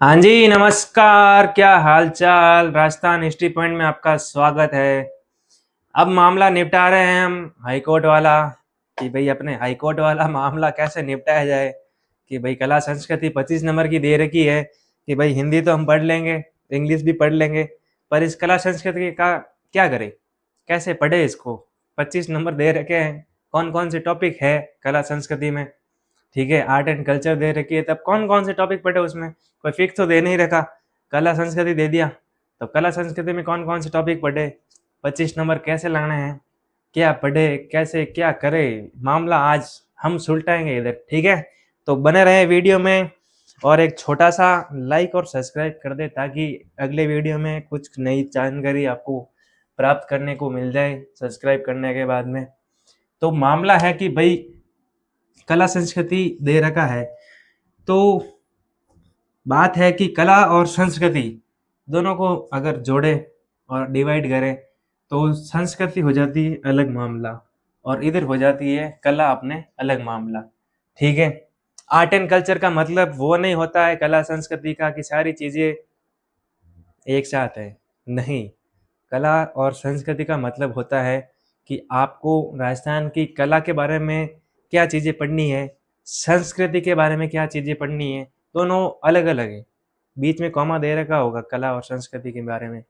हाँ जी, नमस्कार। क्या हाल चाल? राजस्थान हिस्ट्री पॉइंट में आपका स्वागत है। अब मामला निपटा रहे हैं हम हाई कोर्ट वाला कि भाई अपने हाई कोर्ट वाला मामला कैसे निपटाया जाए। कि भाई कला संस्कृति 25 नंबर की दे रखी है कि भाई हिंदी तो हम पढ़ लेंगे, इंग्लिश भी पढ़ लेंगे, पर इस कला संस्कृति का क्या करें, कैसे पढ़े इसको। 25 नंबर दे रखे हैं, कौन कौन से टॉपिक है कला संस्कृति में। ठीक है, आर्ट एंड कल्चर दे रखी है, तब कौन कौन से टॉपिक पढ़े उसमें, कोई फिक्स तो दे नहीं रखा। कला संस्कृति दे दिया, तो कला संस्कृति में कौन कौन से टॉपिक पढ़े, 25 नंबर कैसे लाने हैं, क्या पढ़े, कैसे क्या करे, मामला आज हम सुलटाएंगे इधर। ठीक है, तो बने रहे वीडियो में और एक छोटा सा लाइक और सब्सक्राइब कर दे ताकि अगले वीडियो में कुछ नई जानकारी आपको प्राप्त करने को मिल जाए सब्सक्राइब करने के बाद में। तो मामला है कि भाई कला संस्कृति दे रखा है, तो बात है कि कला और संस्कृति दोनों को अगर जोड़े और डिवाइड करें तो संस्कृति हो जाती है अलग मामला और इधर हो जाती है कला अपने अलग मामला। ठीक है, आर्ट एंड कल्चर का मतलब वो नहीं होता है कला संस्कृति का कि सारी चीजें एक साथ है, नहीं। कला और संस्कृति का मतलब होता है कि आपको राजस्थान की कला के बारे में क्या चीज़ें पढ़नी है, संस्कृति के बारे में क्या चीज़ें पढ़नी है, दोनों अलग अलग है। बीच में कॉमा दे रखा होगा कला और संस्कृति के बारे में।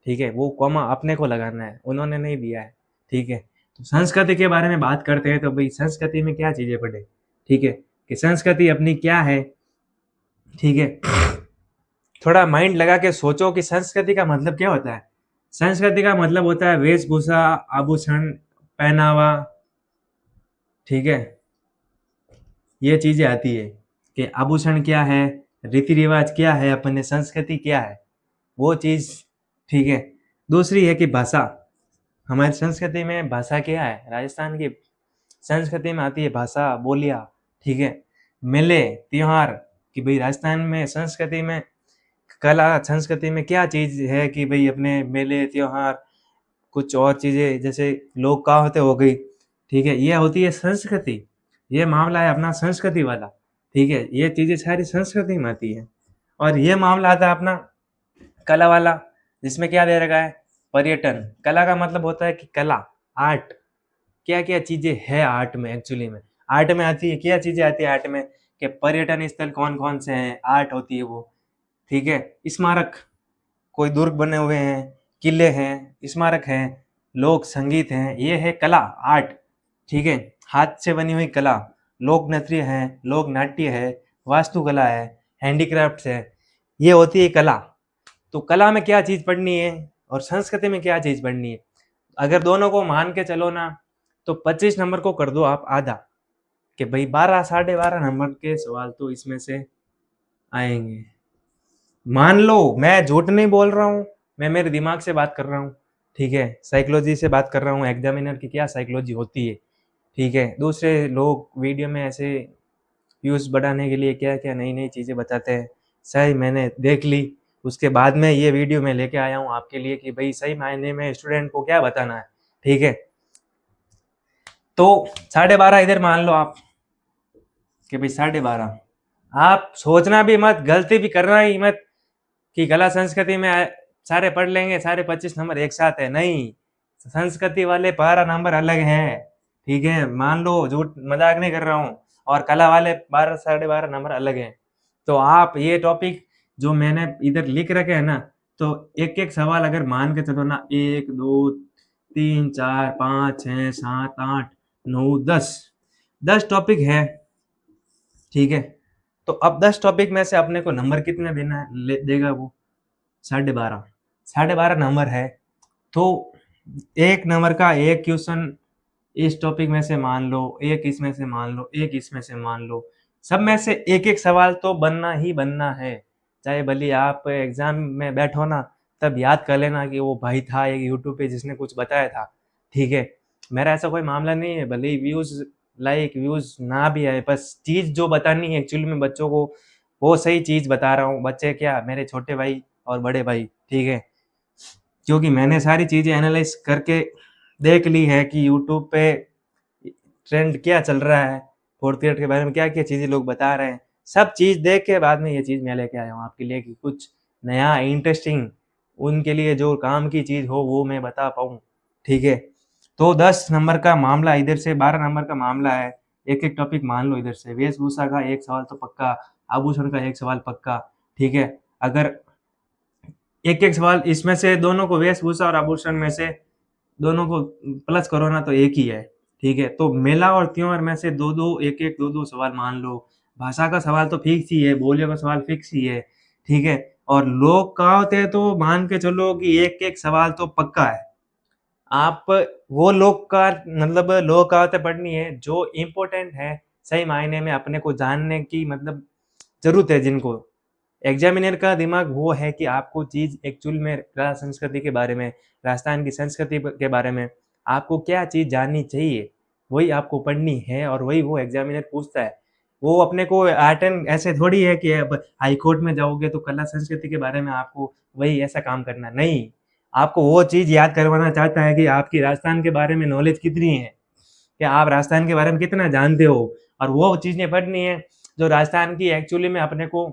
ठीक है, वो कॉमा अपने को लगाना है, उन्होंने नहीं दिया है। ठीक है, तो संस्कृति के बारे में बात करते हैं तो भाई संस्कृति में क्या चीज़ें पढ़े। ठीक है, कि संस्कृति अपनी क्या है। ठीक है, थोड़ा माइंड लगा के सोचो कि संस्कृति का मतलब क्या होता है। संस्कृति का मतलब होता है वेशभूषा, आभूषण, पहनावा। ठीक है, ये चीजें आती है कि आभूषण क्या है, रीति रिवाज क्या है, अपने संस्कृति क्या है, वो चीज। ठीक है, दूसरी है कि भाषा। हमारी संस्कृति में भाषा क्या है, राजस्थान की संस्कृति में आती है भाषा, बोलियां। ठीक है, मेले, त्योहार, कि भाई राजस्थान में संस्कृति में कला संस्कृति में क्या चीज है कि भाई अपने मेले त्योहार, कुछ और चीजें जैसे लोक कहावतें हो गई। ठीक है, ये होती है संस्कृति, ये मामला है अपना संस्कृति वाला। ठीक है, ये चीजें सारी संस्कृति में आती है। और ये मामला आता है अपना कला वाला, जिसमें क्या दे रखा है, पर्यटन। कला का मतलब होता है कि कला, आर्ट, क्या क्या चीजें है आर्ट में। एक्चुअली में आर्ट में आती है क्या चीजें आती है आर्ट में, कि पर्यटन स्थल कौन कौन से हैं, आर्ट होती है वो। ठीक है, स्मारक, कोई दुर्ग बने हुए हैं, किले हैं, स्मारक हैं, लोक संगीत हैं, ये है कला, आर्ट। ठीक है, हाथ से बनी हुई कला, लोक नृत्य है, लोक नाट्य है, वास्तुकला है, हैंडीक्राफ्ट्स है, ये होती है कला। तो कला में क्या चीज पढ़नी है और संस्कृति में क्या चीज पढ़नी है, अगर दोनों को मान के चलो ना, तो 25 नंबर को कर दो आप आधा, कि भाई 12 साढ़े 12 नंबर के सवाल तो इसमें से आएंगे। मान लो मैं झूठ नहीं बोल रहा हूँ, मैं मेरे दिमाग से बात कर रहा हूँ। ठीक है, साइकोलॉजी से बात कर रहा हूँ, एग्जामिनर की क्या साइकोलॉजी होती है। ठीक है, दूसरे लोग वीडियो में ऐसे व्यूज बढ़ाने के लिए क्या क्या नई नई चीज़ें बताते हैं, सही मैंने देख ली। उसके बाद में ये वीडियो मैं लेके आया हूँ आपके लिए कि भाई सही मायने में स्टूडेंट को क्या बताना है। ठीक है, तो 12:30 इधर मान लो आप, कि भाई 12:30। आप सोचना भी मत, गलती भी करना ही मत कि कला संस्कृति में सारे पढ़ लेंगे, सारे 25 नंबर एक साथ है, नहीं। संस्कृति वाले 12 नंबर अलग हैं। ठीक है, मान लो, झूठ मजाक नहीं कर रहा हूँ, और कला वाले 12 साढ़े 12 नंबर अलग हैं। तो आप ये टॉपिक जो मैंने इधर लिख रखे हैं ना, तो एक एक सवाल अगर मान के चलो ना, 1 2 3 4 5 6 7 8 9 10, 10 टॉपिक है। ठीक है, तो अब 10 टॉपिक में से अपने को नंबर कितने देना है, देगा वो 12:30। 12:30 नंबर है, तो एक नंबर का एक क्वेश्चन इस टॉपिक में से मान लो, एक इसमें से मान लो, एक इसमें से मान लो, सब में से एक एक सवाल तो बनना ही बनना है। चाहे भले आप एग्जाम में बैठो ना, तब याद कर लेना कि वो भाई था एक यूट्यूब पे जिसने कुछ बताया था। ठीक है, मेरा ऐसा कोई मामला नहीं है, भले ही व्यूज, लाइक व्यूज ना भी आए, बस चीज जो बतानी है एक्चुअली में बच्चों को, वो सही चीज बता रहा हूँ। बच्चे क्या, मेरे छोटे भाई और बड़े भाई। ठीक है, क्योंकि मैंने सारी चीजें एनालाइज करके देख ली है कि यूट्यूब पे ट्रेंड क्या चल रहा है, फोर्थ ईयर के बारे में क्या क्या चीजें लोग बता रहे हैं, सब चीज़ देख के बाद में ये चीज़ मैं लेके आया हूँ आपके लिए कि कुछ नया इंटरेस्टिंग उनके लिए जो काम की चीज़ हो वो मैं बता पाऊँ, ठीक है? तो 10 नंबर का मामला इधर से 12 नंबर का मामला है, एक-एक टॉपिक मान लो इधर से। वेशभूषा का 1 सवाल तो पक्का, आभूषण का 1 सवाल पक्का, ठीक है? अगर एक-एक सवाल इसमें से दोनों को वेशभूषा और आभूषण में से दोनों को प्लस करो ना तो एक ही है, ठीक है? तो मेला और त्योहार में से 2-2 1-1 2-2 सवाल मान लो। भाषा का सवाल तो फिक्स ही है, बोलियों का सवाल फिक्स ही है, ठीक है? और लोक कहावतें तो मान के चलो कि एक-एक सवाल तो पक्का है। आप वो लोक का मतलब लोक कहावतें पढ़नी है जो इम्पोर्टेंट है, सही मायने में अपने को जानने की मतलब ज़रूरत है जिनको। एग्जामिनर का दिमाग वो है कि आपको चीज़ एक्चुअल में कला संस्कृति के बारे में, राजस्थान की संस्कृति के बारे में आपको क्या चीज़ जाननी चाहिए, वही आपको पढ़नी है और वही वो एग्जामिनर पूछता है। वो अपने को आर्ट एंड ऐसे थोड़ी है कि अब हाई कोर्ट में जाओगे तो कला संस्कृति के बारे में आपको वही ऐसा काम करना है, नहीं। आपको वो चीज़ याद करवाना चाहता है कि आपकी राजस्थान के बारे में नॉलेज कितनी है, कि आप राजस्थान के बारे में कितना जानते हो और वो चीज़ें पढ़नी है जो राजस्थान की एक्चुअली में अपने को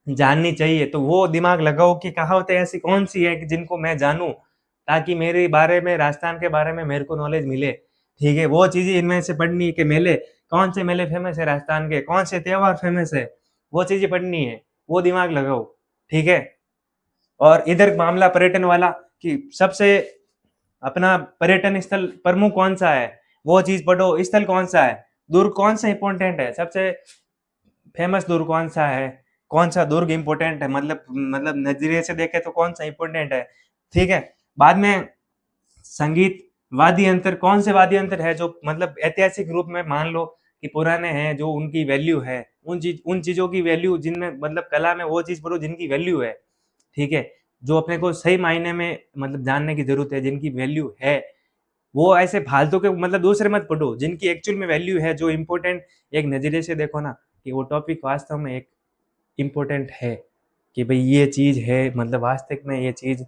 जाननी चाहिए। तो वो दिमाग लगाओ कि कहावतें ऐसी कौन-सी है कि जिनको मैं जानूँ, ताकि मेरे बारे में राजस्थान के बारे में मेरे को नॉलेज मिले, ठीक है? वो चीज़ें इनमें से पढ़नी है कि मेले, कौन से मेले फ़ेमस है राजस्थान के, कौन से त्योहार फ़ेमस है, वो चीज़ें पढ़नी है, वो दिमाग लगाओ, ठीक है? और इधर मामला पर्यटन वाला कि सबसे अपना पर्यटन स्थल प्रमुख कौन-सा है, वो चीज़ पढ़ो, स्थल कौन-सा है, दुर्ग कौन-सा इम्पोर्टेंट है, सबसे फेमस दुर्ग कौन-सा है, कौन-सा दुर्ग इम्पोर्टेंट है मतलब नज़रिए से देखें तो कौन-सा इम्पोर्टेंट है, ठीक है? बाद में संगीत, वाद्य यंत्र कौन से वाद्य यंत्र है जो मतलब ऐतिहासिक रूप में मान लो कि पुराने हैं, जो उनकी वैल्यू है, उन चीज़ों की वैल्यू जिनमें मतलब कला में वो चीज़ पढ़ो जिनकी वैल्यू है, ठीक है? जो अपने को सही मायने में मतलब जानने की ज़रूरत है, जिनकी वैल्यू है, वो ऐसे फालतू के मतलब दूसरे मत पढ़ो, जिनकी एक्चुअल में वैल्यू है, जो इम्पोर्टेंट एक नज़रिए से देखो ना कि वो टॉपिक वास्तव में एक इम्पोर्टेंट है, कि भई ये चीज़ है मतलब वास्तविक में ये चीज़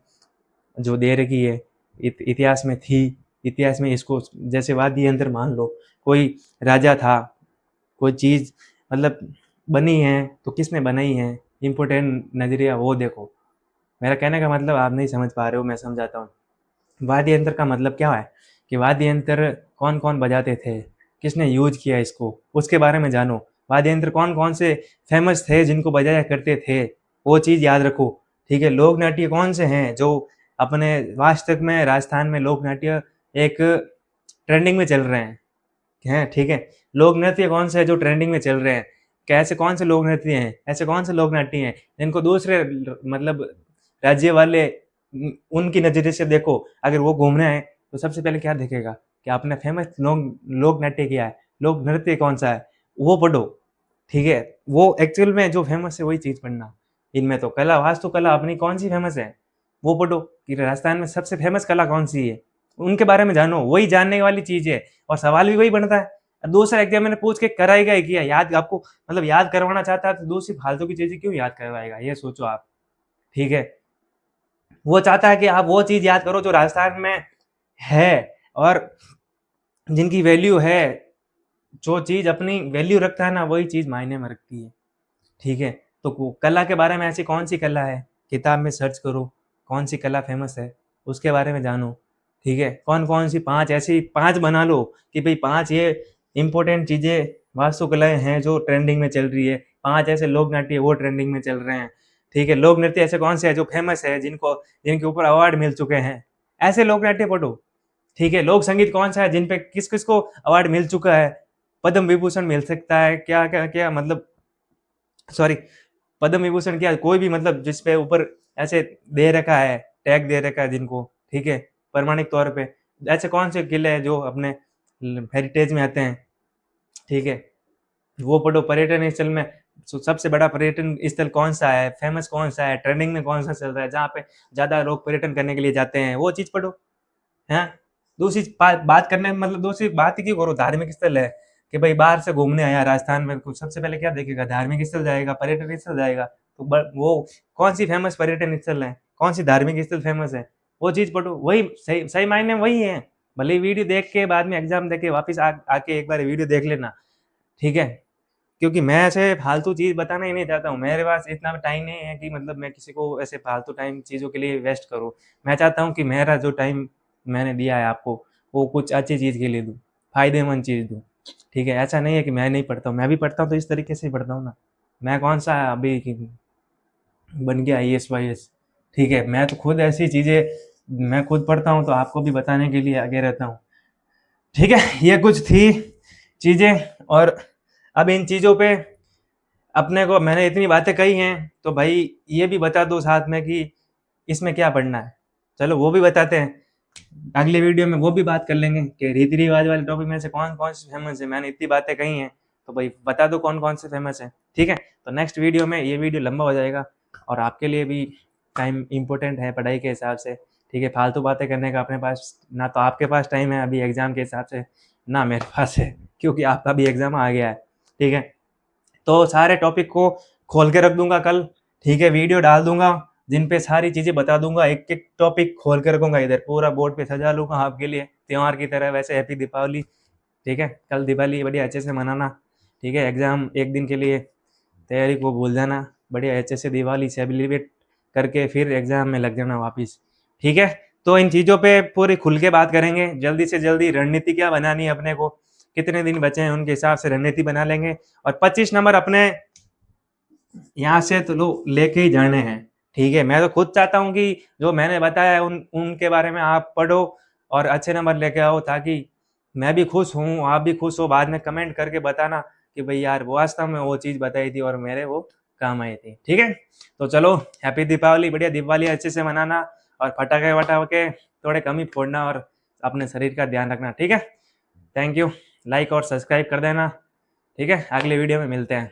जो दे रखी है, इतिहास में थी, इतिहास में इसको जैसे वाद्य यंत्र मान लो, कोई राजा था, कोई चीज़ मतलब बनी है, तो किसने बनाई है, इम्पोर्टेंट नज़रिया वो देखो। मेरा कहने का मतलब आप नहीं समझ पा रहे हो, मैं समझाता हूँ। वाद्य यंत्र का मतलब क्या है कि वाद्य यंत्र कौन-कौन बजाते थे, किसने यूज़ किया इसको, उसके बारे में जानो। वाद्य यंत्र कौन-कौन से फ़ेमस थे जिनको बजाया करते थे, वो चीज़ याद रखो, ठीक है? लोक नाट्य कौन से हैं जो अपने वास्तव में राजस्थान में लोक नाट्य एक ट्रेंडिंग में चल रहे हैं, ठीक है? लोक नृत्य कौन से हैं जो ट्रेंडिंग में चल रहे हैं? कैसे कौन से लोक नृत्य हैं, ऐसे कौन से लोक नाट्य हैं जिनको दूसरे मतलब राज्य वाले उनकी नज़रिए से देखो, अगर वो घूमने आए तो सबसे पहले क्या देखेगा कि आपने फेमस लोक नाट्य क्या है, लोक नृत्य कौन-सा है, वो पढ़ो, ठीक है? वो एक्चुअल में जो फेमस है वही चीज़ पढ़ना। इनमें तो कला वास्तुकला अपनी कौन-सी फेमस है, वो पढ़ो कि राजस्थान में सबसे फेमस कला कौन-सी है, उनके बारे में जानो, वही जानने वाली चीज़ है और सवाल भी वही बनता है। दूसरा एग्जामिनर पूछ के कराएगा ही क्या, याद आपको मतलब याद करवाना चाहता है तो दूसरी फालतू की चीज़ें क्यों याद करवाएगा, ये सोचो आप, ठीक है? वो चाहता है कि आप वो चीज़ याद करो जो राजस्थान में है और जिनकी वैल्यू है, जो चीज़ अपनी वैल्यू रखता है ना, वही चीज़ मायने में रखती है, ठीक है? तो को कला के बारे में ऐसी कौन-सी कला है, किताब में सर्च करो, कौन-सी कला फ़ेमस है, उसके बारे में जानो, ठीक है? कौन-कौन सी 5 ऐसी 5 बना लो कि भई 5 ये इम्पोर्टेंट चीज़ें वास्तुकलाएँ हैं जो ट्रेंडिंग में चल रही है, 5 ऐसे लोक नाट्य वो ट्रेंडिंग में चल रहे हैं, ठीक है? लोक नृत्य ऐसे कौन से हैं जो फ़ेमस है, जिनके ऊपर अवार्ड मिल चुके हैं, ऐसे लोक नाट्य पढ़ो, ठीक है? लोक संगीत कौन-सा है जिन पे किस-किस को अवार्ड मिल चुका है, पद्म विभूषण मिल सकता है, क्या मतलब सॉरी पद्म विभूषण क्या कोई भी मतलब जिस पे ऊपर ऐसे दे रखा है, टैग दे रखा है जिनको, ठीक है? प्रमाणिक तौर पे। ऐसे कौन से किले हैं जो अपने हेरिटेज में आते हैं, ठीक है? वो पढ़ो पर्यटन स्थल में सबसे बड़ा पर्यटन स्थल कौन-सा है, फेमस कौन-सा है, ट्रेंडिंग में कौन-सा चल रहा है, जहाँ पे ज़्यादा लोग पर्यटन करने के लिए जाते हैं, वो चीज़ पढ़ो। हैं? दूसरी बात करने में मतलब दूसरी बात ही क्यों करो धार्मिक स्थल है, कि भाई बाहर से घूमने आया राजस्थान में कुछ सबसे पहले क्या देखेगा धार्मिक स्थल जाएगा, पर्यटन स्थल जाएगा। तो वो कौन सी फेमस पर्यटन स्थल है, कौन सी धार्मिक स्थल फेमस है, वो चीज़ पढ़ो। वही सही सही मायने में वही है। भले ही वीडियो देख के बाद में एग्जाम देके वापस आके एक बार वीडियो देख लेना, ठीक है? क्योंकि मैं ऐसे फालतू चीज़ बताना ही नहीं चाहता हूँ। मेरे पास इतना टाइम नहीं है कि मतलब मैं किसी को ऐसे फालतू टाइम चीज़ों के लिए वेस्ट करूँ। मैं चाहता हूँ कि मेरा जो टाइम मैंने दिया है आपको, वो कुछ अच्छी चीज़ के लिए दूँ, फ़ायदेमंद चीज़ दूँ। ठीक है? ऐसा नहीं है कि मैं नहीं पढ़ता हूँ, मैं भी पढ़ता हूँ तो इस तरीके से ही पढ़ता हूँ ना। मैं कौन-सा अभी कि बन गया आईएएस वाईएएस। ठीक है? मैं तो खुद ऐसी चीज़ें मैं खुद पढ़ता हूँ तो आपको भी बताने के लिए आगे रहता हूँ। ठीक है? ये कुछ थी चीज़ें, और अब इन चीज़ों पे अपने को मैंने इतनी बातें कही हैं, तो भाई ये भी बता दो साथ में कि इसमें क्या पढ़ना है। चलो वो भी बताते हैं। अगली वीडियो में वो भी बात कर लेंगे कि रीति रिवाज वाले टॉपिक में से कौन-कौन से फेमस है। मैंने इतनी बातें कही हैं, तो भाई बता दो कौन-कौन से फेमस हैं। ठीक है? तो नेक्स्ट वीडियो में ये वीडियो लंबा हो जाएगा और आपके लिए भी टाइम इम्पोर्टेंट है पढ़ाई के हिसाब से। ठीक है? फालतू बातें करने का अपने पास ना तो आपके पास टाइम है अभी एग्ज़ाम के हिसाब से, ना मेरे पास है, क्योंकि आपका भी एग्ज़ाम आ गया है। ठीक है? तो सारे टॉपिक को खोल के रख दूंगा कल। ठीक है? वीडियो डाल दूंगा जिन पे सारी चीज़ें बता दूंगा, एक एक टॉपिक खोल के रखूंगा, इधर पूरा बोर्ड पे सजा लूंगा आपके लिए त्योहार की तरह। वैसे हैप्पी दीपावली। ठीक है? कल दिवाली बढ़िया अच्छे से मनाना। ठीक है? एग्ज़ाम एक दिन के लिए, तैयारी को भूल जाना, बढ़िया अच्छे से दिवाली सेलिब्रेट करके फिर एग्ज़ाम में लग जाना वापस। ठीक है? तो इन चीज़ों पे पूरी खुल के बात करेंगे। जल्दी से जल्दी रणनीति क्या बनानी है अपने को, कितने दिन बचे हैं उनके हिसाब से रणनीति बना लेंगे, और 25 नंबर अपने यहाँ से तो लो लेके ही जाने हैं। ठीक है? मैं तो खुद चाहता हूँ कि जो मैंने बताया है उनके बारे में आप पढ़ो और अच्छे नंबर लेके आओ, ताकि मैं भी खुश हूँ, आप भी खुश हो। बाद में कमेंट करके बताना कि भाई यार वास्तव में वो चीज़ बताई थी और मेरे वो काम आई थी। ठीक है? तो चलो हैप्पी दीपावली, बढ़िया दिवाली अच्छे से मनाना, और पटाखे-वटाखे थोड़े कम ही फोड़ना, और अपने शरीर का ध्यान रखना। ठीक है? Thank you. लाइक और सब्सक्राइब कर देना। ठीक है? अगले वीडियो में मिलते हैं।